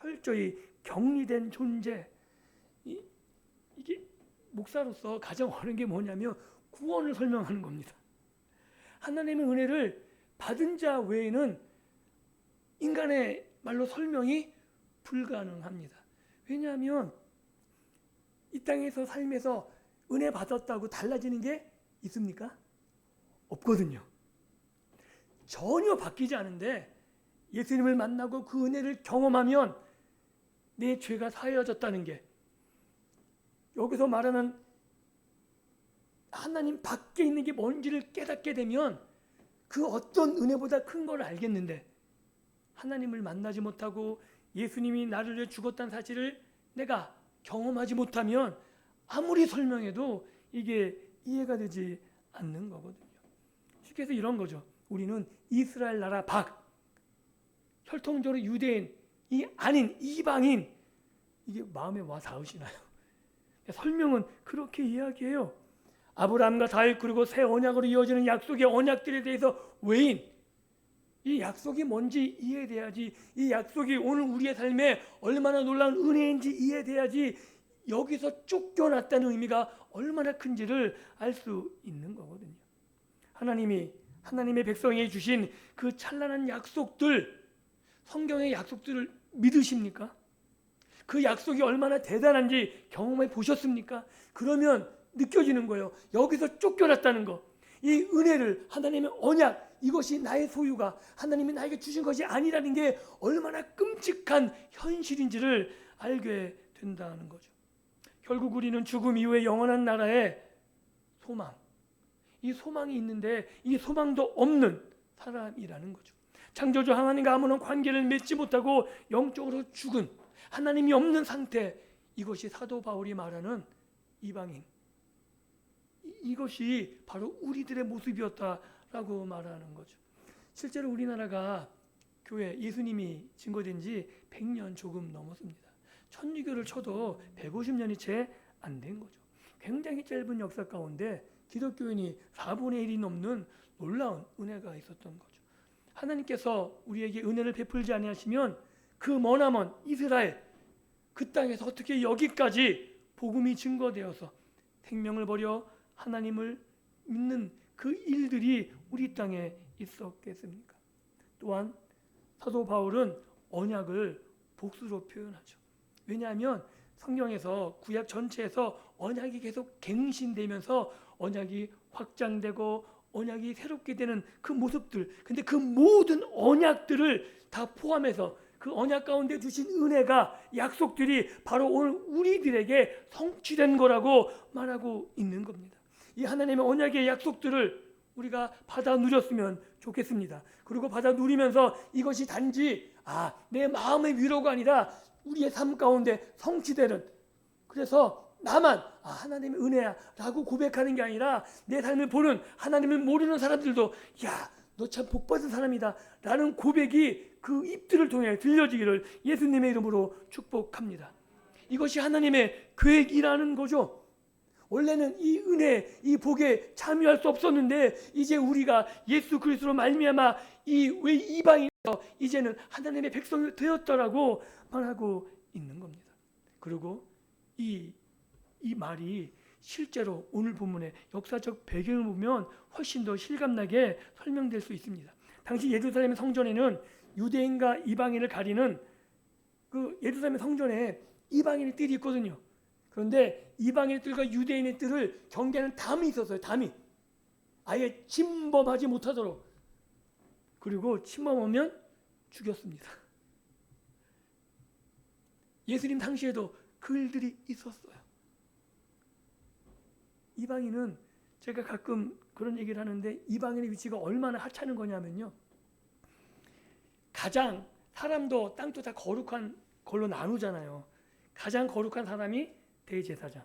철저히 격리된 존재. 이게 목사로서 가장 어려운 게 뭐냐면 구원을 설명하는 겁니다. 하나님의 은혜를 받은 자 외에는 인간의 말로 설명이 불가능합니다. 왜냐하면 이 땅에서 삶에서 은혜 받았다고 달라지는 게 있습니까? 없거든요. 전혀 바뀌지 않은데 예수님을 만나고 그 은혜를 경험하면 내 죄가 사해졌다는 게, 여기서 말하는 하나님 밖에 있는 게 뭔지를 깨닫게 되면 그 어떤 은혜보다 큰 걸 알겠는데, 하나님을 만나지 못하고 예수님이 나를 위해 죽었다는 사실을 내가 경험하지 못하면 아무리 설명해도 이게 이해가 되지 않는 거거든요. 쉽게 해서 이런 거죠. 우리는 이스라엘 나라 밖, 혈통적으로 유대인, 이 아닌 이방인, 이게 마음에 와 닿으시나요? 설명은 그렇게 이야기해요. 아브라함과 다윗 그리고 새 언약으로 이어지는 약속의 언약들에 대해서 외인, 이 약속이 뭔지 이해돼야지, 이 약속이 오늘 우리의 삶에 얼마나 놀라운 은혜인지 이해돼야지 여기서 쫓겨났다는 의미가 얼마나 큰지를 알 수 있는 거거든요. 하나님의 백성에게 주신 그 찬란한 약속들, 성경의 약속들을 믿으십니까? 그 약속이 얼마나 대단한지 경험해 보셨습니까? 그러면 느껴지는 거예요. 여기서 쫓겨났다는 거, 이 은혜를, 하나님의 언약, 이것이 나의 소유가 하나님이 나에게 주신 것이 아니라는 게 얼마나 끔찍한 현실인지를 알게 된다는 거죠. 결국 우리는 죽음 이후에 영원한 나라에 소망, 이 소망이 있는데 이 소망도 없는 사람이라는 거죠. 창조주 하나님과 아무런 관계를 맺지 못하고 영적으로 죽은, 하나님이 없는 상태, 이것이 사도 바울이 말하는 이방인, 이것이 바로 우리들의 모습이었다라고 말하는 거죠. 실제로 우리나라가 교회, 예수님이 증거된 지 100년 조금 넘었습니다. 천주교를 쳐도 150년이 채 안 된 거죠. 굉장히 짧은 역사 가운데 기독교인이 4분의 1이 넘는 놀라운 은혜가 있었던 거죠. 하나님께서 우리에게 은혜를 베풀지 아니하시면 그 머나먼 이스라엘, 그 땅에서 어떻게 여기까지 복음이 증거되어서 생명을 버려 하나님을 믿는 그 일들이 우리 땅에 있었겠습니까? 또한 사도 바울은 언약을 복수로 표현하죠. 왜냐하면 성경에서, 구약 전체에서 언약이 계속 갱신되면서 언약이 확장되고 언약이 새롭게 되는 그 모습들, 근데 그 모든 언약들을 다 포함해서 그 언약 가운데 두신 은혜가, 약속들이 바로 오늘 우리들에게 성취된 거라고 말하고 있는 겁니다. 이 하나님의 언약의 약속들을 우리가 받아 누렸으면 좋겠습니다. 그리고 받아 누리면서 이것이 단지 내 마음의 위로가 아니라 우리의 삶 가운데 성취되는, 그래서 나만 하나님의 은혜야 라고 고백하는 게 아니라 내 삶을 보는, 하나님을 모르는 사람들도 야, 너 참 복받은 사람이다 라는 고백이 그 입들을 통해 들려지기를 예수님의 이름으로 축복합니다. 이것이 하나님의 계획이라는 거죠. 원래는 이 은혜, 이 복에 참여할 수 없었는데 이제 우리가 예수 그리스도로 말미암아 왜 이방인에서 이제는 하나님의 백성이 되었더라고 말하고 있는 겁니다. 그리고 이 말이 실제로 오늘 본문의 역사적 배경을 보면 훨씬 더 실감나게 설명될 수 있습니다. 당시 예루살렘 성전에는 유대인과 이방인을 가리는 그 예루살렘 성전에 이방인의 뜰이 있거든요. 그런데 이방인의 뜰과 유대인의 뜰을 경계하는 담이 있었어요. 담이 아예 침범하지 못하도록. 그리고 침범하면 죽였습니다. 예수님 당시에도 그 일들이 있었어요. 이방인은, 제가 가끔 그런 얘기를 하는데 이방인의 위치가 얼마나 하찮은 거냐면요, 가장, 사람도 땅도 다 거룩한 걸로 나누잖아요. 가장 거룩한 사람이 대제사장,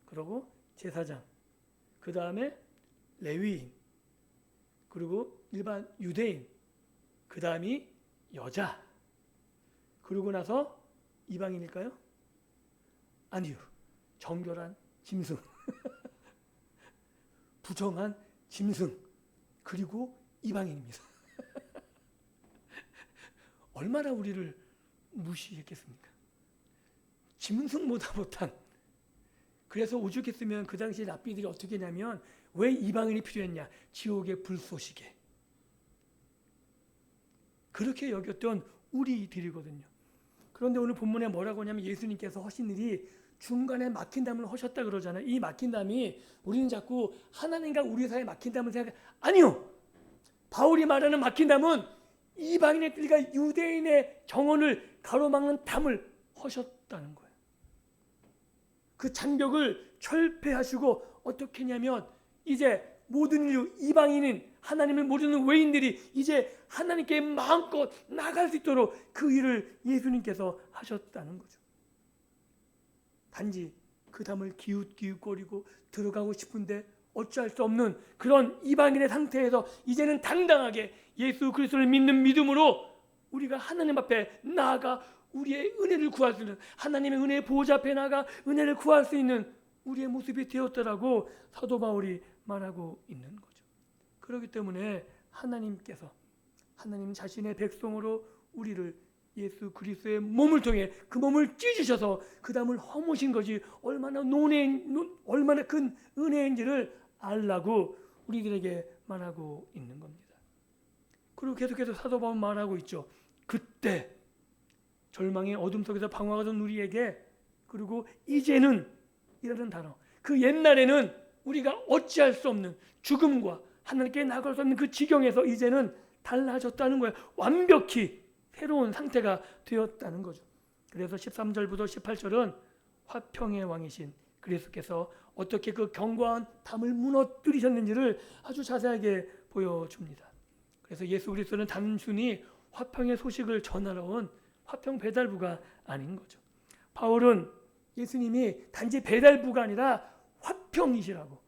그리고 제사장, 그 다음에 레위인, 그리고 일반 유대인, 그 다음이 여자, 그러고 나서 이방인일까요? 아니요, 정결한 짐승, 부정한 짐승, 그리고 이방인입니다. 얼마나 우리를 무시했겠습니까? 짐승보다 못한. 그래서 오죽했으면 그 당시 랍비들이 어떻게 했냐면 왜 이방인이 필요했냐? 지옥의 불쏘시개. 그렇게 여겼던 우리들이거든요. 그런데 오늘 본문에 뭐라고 하냐면 예수님께서 하신 일이 중간에 막힌 담을 하셨다 그러잖아요. 이 막힌 담이 우리는 자꾸 하나님과 우리 사이에 막힌 담을 생각해. 아니요. 바울이 말하는 막힌 담은 이방인의 뜻과 유대인의 정언을 가로막는 담을 하셨다는 거예요. 그 장벽을 철폐하시고 어떻게 했냐면 이제 모든 인류 이방인인 하나님을 모르는 외인들이 이제 하나님께 마음껏 나갈 수 있도록 그 일을 예수님께서 하셨다는 거죠. 단지 그 담을 기웃기웃거리고 들어가고 싶은데 어찌할 수 없는 그런 이방인의 상태에서 이제는 당당하게 예수 그리스도를 믿는 믿음으로 우리가 하나님 앞에 나아가 우리의 은혜를 구할 수 있는, 하나님의 은혜의 보좌 앞에 나아가 은혜를 구할 수 있는 우리의 모습이 되었더라고 사도 바울이 말하고 있는 거죠. 그렇기 때문에 하나님께서 하나님 자신의 백성으로 우리를 예수 그리스도의 몸을 통해 그 몸을 찢으셔서 그 담을 허무신 것이 얼마나 큰 은혜인지를 알라고 우리들에게 말하고 있는 겁니다. 그리고 계속해서 사도 바울은 말하고 있죠. 그때 절망의 어둠 속에서 방황하던 우리에게, 그리고 이제는 이라는 단어, 그 옛날에는 우리가 어찌할 수 없는 죽음과 하나님께 나갈 수 없는 그 지경에서 이제는 달라졌다는 거예요. 완벽히 새로운 상태가 되었다는 거죠. 그래서 13절부터 18절은 화평의 왕이신 그리스도께서 어떻게 그 견고한 담을 무너뜨리셨는지를 아주 자세하게 보여줍니다. 그래서 예수 그리스도는 단순히 화평의 소식을 전하러 온 화평 배달부가 아닌 거죠. 바울은 예수님이 단지 배달부가 아니라 화평이시라고,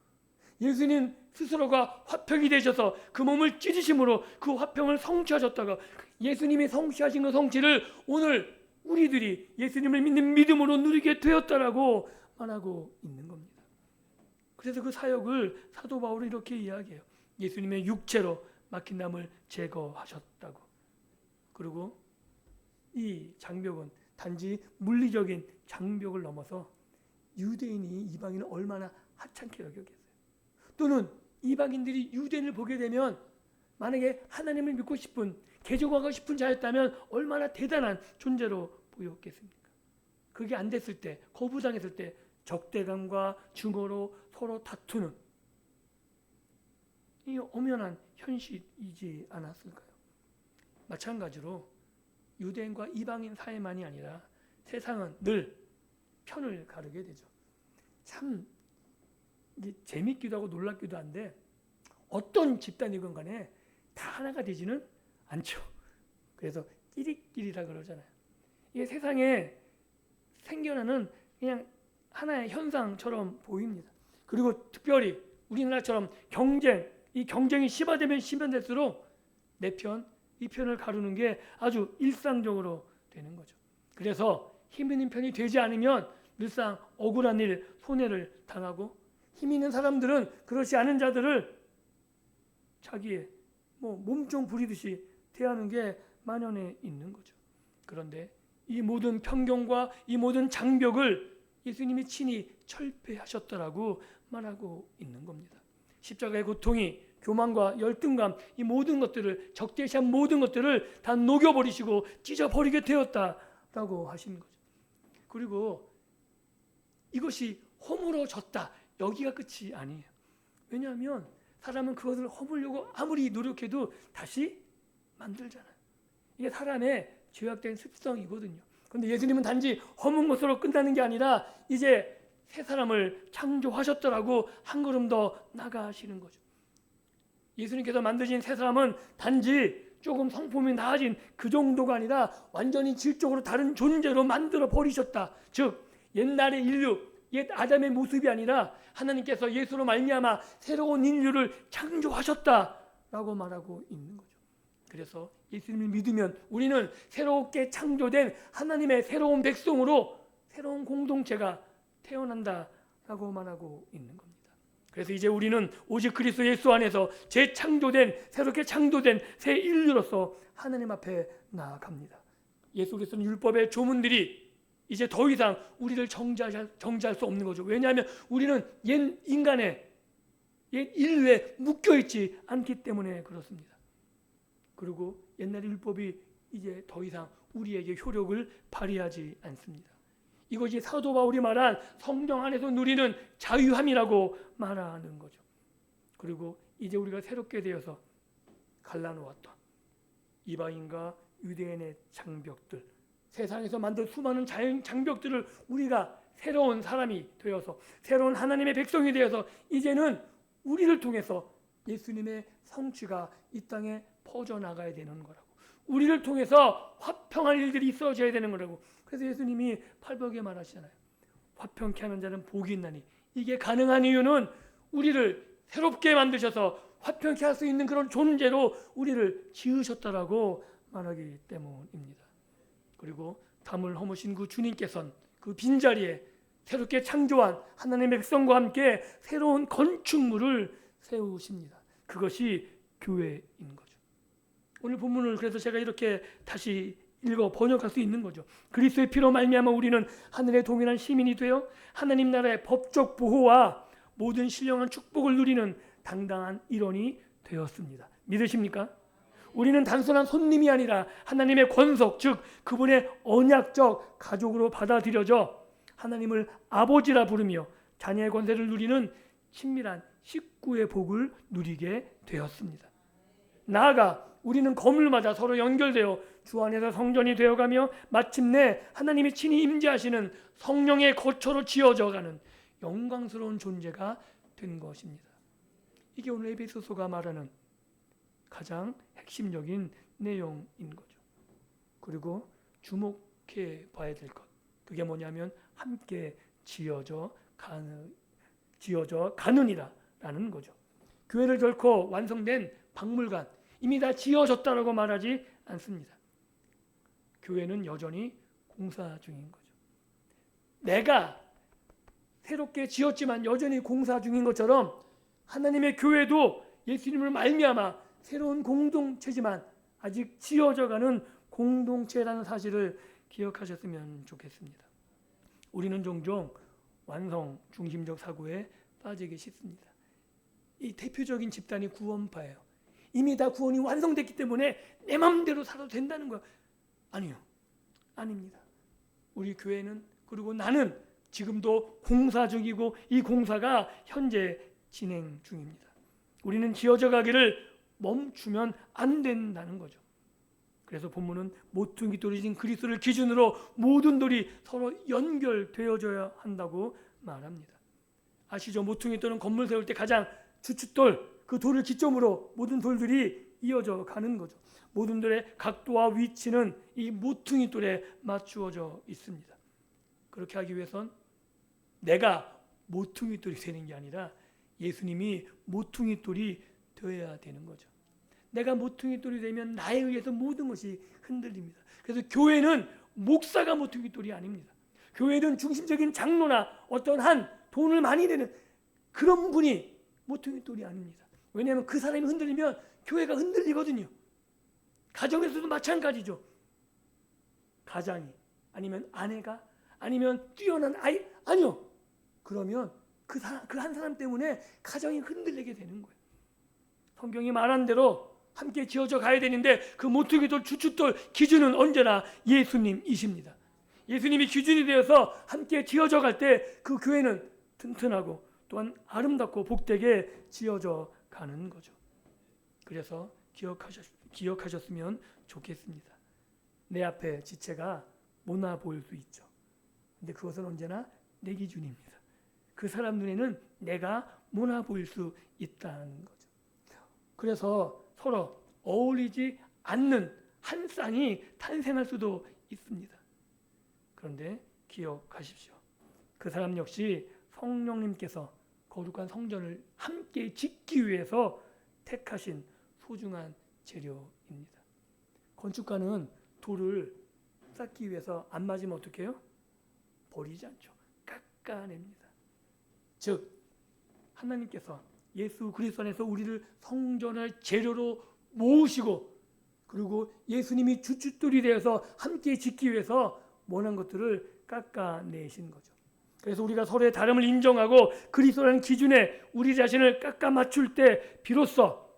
예수님 스스로가 화평이 되셔서 그 몸을 찢으심으로 그 화평을 성취하셨다가 예수님이 성취하신 그 성취를 오늘 우리들이 예수님을 믿는 믿음으로 누리게 되었다라고 말하고 있는 겁니다. 그래서 그 사역을 사도 바울은 이렇게 이야기해요. 예수님의 육체로 막힌 담을 제거하셨다고. 그리고 이 장벽은 단지 물리적인 장벽을 넘어서 유대인이 이방인을 얼마나 하찮게 여겼겠어요. 또는 이방인들이 유대인을 보게 되면 만약에 하나님을 믿고 싶은, 개종하고 싶은 자였다면 얼마나 대단한 존재로 보였겠습니까? 그게 안 됐을 때, 거부당했을 때 적대감과 증오로 서로 다투는 이 엄연한 현실이지 않았을까요? 마찬가지로 유대인과 이방인 사이만이 아니라 세상은 늘 편을 가르게 되죠. 참 재밌기도 하고 놀랍기도 한데 어떤 집단이건 간에 다 하나가 되지는 않죠. 그래서 끼리끼리라 그러잖아요. 이게 세상에 생겨나는 그냥 하나의 현상처럼 보입니다. 그리고 특별히 우리나라처럼 이 경쟁이 심화되면 심화될수록 내 편, 이 편을 가르는 게 아주 일상적으로 되는 거죠. 그래서 힘 있는 편이 되지 않으면 늘상 억울한 일, 손해를 당하고, 힘 있는 사람들은 그렇지 않은 자들을 자기의 몸종 부리듯이 대하는 게 만연해 있는 거죠. 그런데 이 모든 편견과 이 모든 장벽을 예수님이 친히 철폐하셨다라고 말하고 있는 겁니다. 십자가의 고통이 교만과 열등감, 이 모든 것들을, 적대시한 모든 것들을 다 녹여버리시고 찢어버리게 되었다라고 하시는 거죠. 그리고 이것이 허물어졌다, 여기가 끝이 아니에요. 왜냐하면 사람은 그것을 허물려고 아무리 노력해도 다시 만들잖아요. 이게 사람의 죄악된 습성이거든요. 그런데 예수님은 단지 허문 것으로 끝나는 게 아니라 이제 새 사람을 창조하셨더라고 한 걸음 더 나가시는 거죠. 예수님께서 만드신 새 사람은 단지 조금 성품이 나아진 그 정도가 아니라 완전히 질적으로 다른 존재로 만들어 버리셨다. 즉 옛날의 인류, 옛 아담의 모습이 아니라 하나님께서 예수로 말미암아 새로운 인류를 창조하셨다라고 말하고 있는 거죠. 그래서 예수님을 믿으면 우리는 새롭게 창조된 하나님의 새로운 백성으로 새로운 공동체가 태어난다라고 말하고 있는 겁니다. 그래서 이제 우리는 오직 그리스도 예수 안에서 재창조된, 새롭게 창조된 새 인류로서 하나님 앞에 나아갑니다. 예수 그리스도는 율법의 조문들이 이제 더 이상 우리를 정죄할 수 없는 거죠. 왜냐하면 우리는 옛 인간의 옛 인류에 묶여있지 않기 때문에 그렇습니다. 그리고 옛날 율법이 이제 더 이상 우리에게 효력을 발휘하지 않습니다. 이것이 사도 바울이 말한 성령 안에서 누리는 자유함이라고 말하는 거죠. 그리고 이제 우리가 새롭게 되어서 갈라놓았던 이방인과 유대인의 장벽들, 세상에서 만든 수많은 장벽들을 우리가 새로운 사람이 되어서 새로운 하나님의 백성이 되어서 이제는 우리를 통해서 예수님의 성취가 이 땅에 퍼져나가야 되는 거라고. 우리를 통해서 화평한 일들이 있어져야 되는 거라고. 그래서 예수님이 팔복에 말하시잖아요. 화평케 하는 자는 복이 있나니. 이게 가능한 이유는 우리를 새롭게 만드셔서 화평케 할 수 있는 그런 존재로 우리를 지으셨다라고 말하기 때문입니다. 그리고 담을 허무신 그 주님께서는 그 빈자리에 새롭게 창조한 하나님의 백성과 함께 새로운 건축물을 세우십니다. 그것이 교회인 거죠. 오늘 본문을 그래서 제가 이렇게 다시 읽어 번역할 수 있는 거죠. 그리스도의 피로 말미암아 우리는 하늘의 동일한 시민이 되어 하나님 나라의 법적 보호와 모든 신령한 축복을 누리는 당당한 일원이 되었습니다. 믿으십니까? 우리는 단순한 손님이 아니라 하나님의 권속, 즉 그분의 언약적 가족으로 받아들여져 하나님을 아버지라 부르며 자녀의 권세를 누리는 친밀한 식구의 복을 누리게 되었습니다. 나아가 우리는 검을 맞아 서로 연결되어 주 안에서 성전이 되어가며 마침내 하나님이 친히 임재하시는 성령의 거처로 지어져가는 영광스러운 존재가 된 것입니다. 이게 오늘 에베소서가 말하는 가장 핵심적인 내용인 거죠. 그리고 주목해 봐야 될 것, 그게 뭐냐면 함께 지어져 가느니라라는 거죠. 교회를 결코 완성된 박물관, 이미 다 지어졌다라고 말하지 않습니다. 교회는 여전히 공사 중인 거죠. 내가 새롭게 지었지만 여전히 공사 중인 것처럼 하나님의 교회도 예수님을 말미암아 새로운 공동체지만 아직 지어져가는 공동체라는 사실을 기억하셨으면 좋겠습니다. 우리는 종종 완성 중심적 사고에 빠지기 쉽습니다. 이 대표적인 집단이 구원파예요. 이미 다 구원이 완성됐기 때문에 내 마음대로 살아도 된다는 거야. 아니요. 아닙니다. 우리 교회는, 그리고 나는 지금도 공사 중이고 이 공사가 현재 진행 중입니다. 우리는 지어져 가기를 멈추면 안 된다는 거죠. 그래서 본문은 모퉁이 돌이신 그리스도를 기준으로 모든 돌이 서로 연결되어져야 한다고 말합니다. 아시죠? 모퉁이 돌은 건물 세울 때 가장 주춧돌, 그 돌을 기점으로 모든 돌들이 이어져 가는 거죠. 모든 돌의 각도와 위치는 이 모퉁이 돌에 맞추어져 있습니다. 그렇게 하기 위해선 내가 모퉁이 돌이 되는 게 아니라 예수님이 모퉁이 돌이 되어야 되는 거죠. 내가 모퉁이 돌이 되면 나에 의해서 모든 것이 흔들립니다. 그래서 교회는 목사가 모퉁이 돌이 아닙니다. 교회는 중심적인 장로나 어떤 한 돈을 많이 내는 그런 분이 모퉁이 돌이 아닙니다. 왜냐하면 그 사람이 흔들리면 교회가 흔들리거든요. 가정에서도 마찬가지죠. 가장이, 아니면 아내가, 아니면 뛰어난 아이, 아니요. 그러면 그 한 사람 때문에 가정이 흔들리게 되는 거예요. 성경이 말한 대로 함께 지어져 가야 되는데 그 모퉁이돌, 주춧돌 기준은 언제나 예수님이십니다. 예수님이 기준이 되어서 함께 지어져 갈 때 그 교회는 튼튼하고 또한 아름답고 복되게 지어져 가는 거죠. 그래서 기억하셨으면 좋겠습니다. 내 앞에 지체가 모나 보일 수 있죠. 근데 그것은 언제나 내 기준입니다. 그 사람 눈에는 내가 모나 보일 수 있다는 거죠. 그래서 서로 어울리지 않는 한 쌍이 탄생할 수도 있습니다. 그런데 기억하십시오. 그 사람 역시 성령님께서 거룩한 성전을 함께 짓기 위해서 택하신 소중한 재료입니다. 건축가는 돌을 쌓기 위해서 안 맞으면 어떻게 해요? 버리지 않죠. 깎아냅니다. 즉 하나님께서 예수 그리스도 안에서 우리를 성전의 재료로 모으시고 그리고 예수님이 주춧돌이 되어서 함께 짓기 위해서 원한 것들을 깎아내신 거죠. 그래서 우리가 서로의 다름을 인정하고 그리스도라는 기준에 우리 자신을 깎아 맞출 때 비로소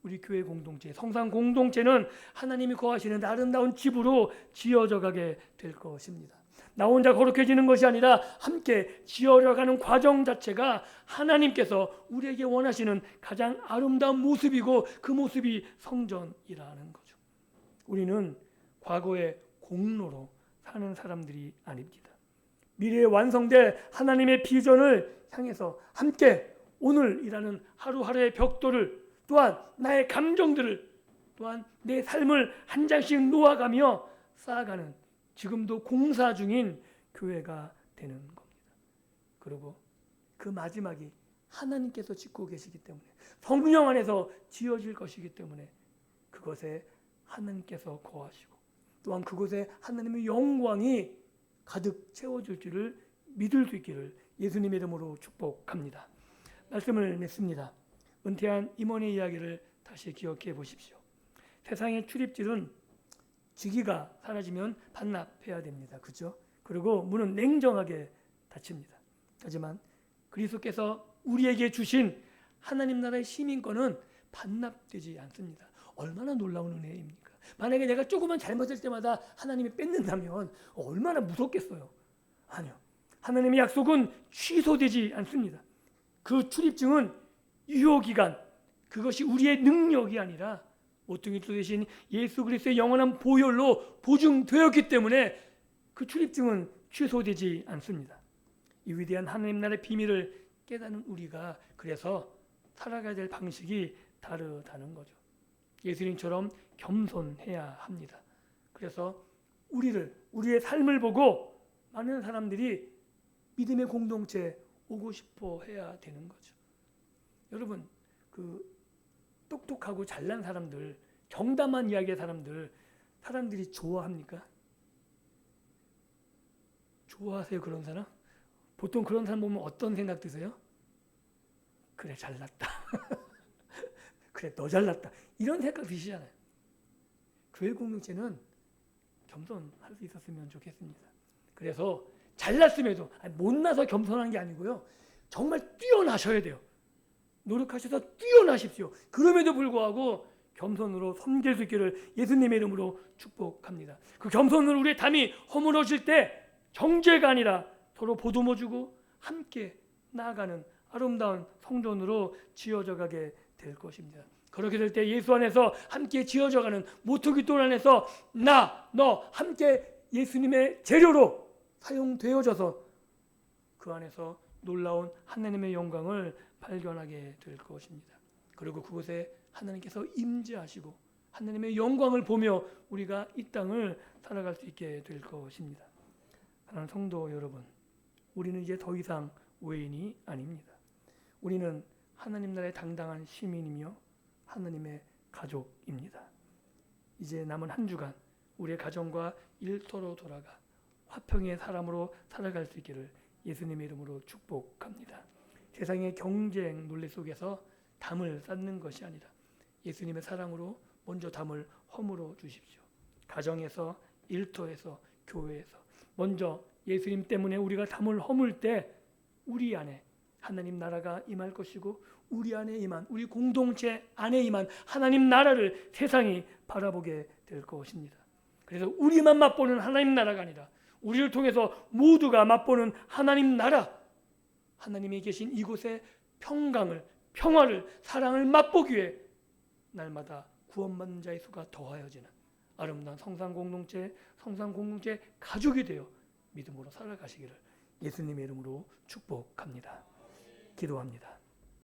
우리 교회 공동체, 성상 공동체는 하나님이 거하시는 아름다운 집으로 지어져 가게 될 것입니다. 나 혼자 거룩해지는 것이 아니라 함께 지어져가는 과정 자체가 하나님께서 우리에게 원하시는 가장 아름다운 모습이고 그 모습이 성전이라는 거죠. 우리는 과거의 공로로 사는 사람들이 아닙니다. 미래에 완성될 하나님의 비전을 향해서 함께 오늘이라는 하루하루의 벽돌을 또한 나의 감정들을 또한 내 삶을 한 장씩 놓아가며 쌓아가는 지금도 공사 중인 교회가 되는 겁니다. 그리고 그 마지막이 하나님께서 짓고 계시기 때문에 성령 안에서 지어질 것이기 때문에 그것에 하나님께서 거하시고 또한 그곳에 하나님의 영광이 가득 채워질 줄을 믿을 수 있기를 예수님의 이름으로 축복합니다. 말씀을 맺습니다. 은퇴한 임원의 이야기를 다시 기억해 보십시오. 세상의 출입질은 직위가 사라지면 반납해야 됩니다. 그렇죠? 그리고 문은 냉정하게 닫힙니다. 하지만 그리스도께서 우리에게 주신 하나님 나라의 시민권은 반납되지 않습니다. 얼마나 놀라운 은혜입니까? 만약에 내가 조금만 잘못할 때마다 하나님이 뺏는다면 얼마나 무섭겠어요. 아니요. 하나님의 약속은 취소되지 않습니다. 그 출입증은 유효기간, 그것이 우리의 능력이 아니라 모퉁이 돌 대신 예수 그리스도의 영원한 보혈로 보증되었기 때문에 그 출입증은 취소되지 않습니다. 이 위대한 하나님 나라의 비밀을 깨닫는 우리가 그래서 살아가야 될 방식이 다르다는 거죠. 예수님처럼 겸손해야 합니다. 그래서 우리의 삶을 보고 많은 사람들이 믿음의 공동체에 오고 싶어 해야 되는 거죠. 여러분, 똑똑하고 잘난 사람들, 정답만 이야기하는 사람들이 좋아합니까? 좋아하세요, 그런 사람? 보통 그런 사람 보면 어떤 생각 드세요? 그래, 잘났다. 그래, 너 잘났다. 이런 생각 드시잖아요. 교회 공동체는 겸손할 수 있었으면 좋겠습니다. 그래서 잘났음에도, 못나서 겸손한 게 아니고요. 정말 뛰어나셔야 돼요. 노력하셔서 뛰어나십시오. 그럼에도 불구하고 겸손으로 섬길 수 있기를 예수님의 이름으로 축복합니다. 그 겸손으로 우리의 담이 허물어질 때 정죄가 아니라 서로 보듬어주고 함께 나아가는 아름다운 성전으로 지어져 가게 될 것입니다. 그렇게 될 때 예수 안에서 함께 지어져가는 모퉁이 돌 안에서 너 함께 예수님의 재료로 사용되어져서 그 안에서 놀라운 하나님의 영광을 발견하게 될 것입니다. 그리고 그곳에 하나님께서 임재하시고 하나님의 영광을 보며 우리가 이 땅을 살아갈 수 있게 될 것입니다. 사랑하는 성도 여러분, 우리는 이제 더 이상 외인이 아닙니다. 우리는 하나님 나라의 당당한 시민이며 하나님의 가족입니다. 이제 남은 한 주간 우리의 가정과 일터로 돌아가 화평의 사람으로 살아갈 수 있기를 예수님의 이름으로 축복합니다. 세상의 경쟁 논리 속에서 담을 쌓는 것이 아니라 예수님의 사랑으로 먼저 담을 허물어 주십시오. 가정에서, 일터에서, 교회에서 먼저 예수님 때문에 우리가 담을 허물 때 우리 안에 하나님 나라가 임할 것이고 우리 안에 임한, 우리 공동체 안에 임한 하나님 나라를 세상이 바라보게 될 것입니다. 그래서 우리만 맛보는 하나님 나라가 아니라 우리를 통해서 모두가 맛보는 하나님 나라, 하나님이 계신 이곳에 평화를, 사랑을 맛보기 위해 날마다 구원받는 자의 수가 더하여지는 아름다운 성상 공동체 가족이 되어 믿음으로 살아가시기를 예수님의 이름으로 축복합니다. 기도합니다.